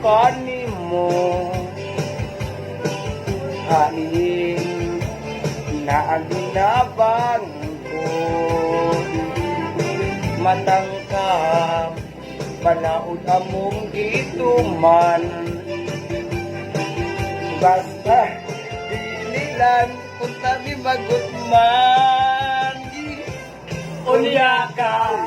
kanimo hain na ang ginabang ko matangkap panaod among gituman basta dililan kung tabi magutman unya ka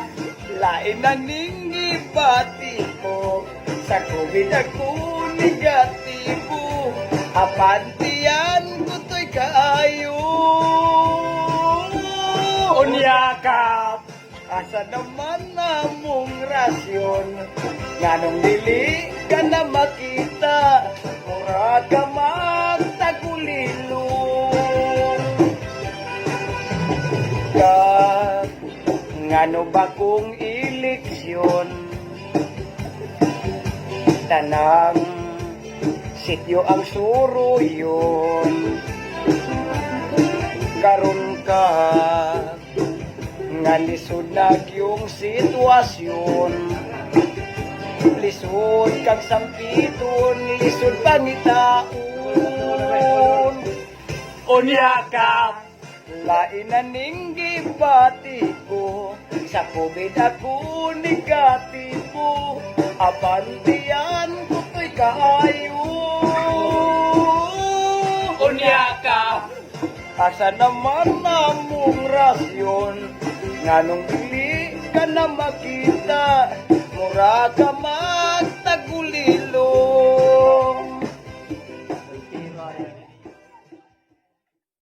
lain na ninggi pati mo sa COVID ako negatibo apantiyan ko to'y kaayo unya ka asa naman namong rasyon nganong dili ka na makita mura ka magtagulilong ngano ba kung eleksyon tanang sityo ang suruyon karon ka nga lisod na yung sitwasyon lisod kang sampiton lisod pangitaon unya ka lain na ninggi pati ko sa COVID ako negatibo apantiyan ko to'y kaayo unya ka asa naman namong rasyon nganong dili ka na makita mura ka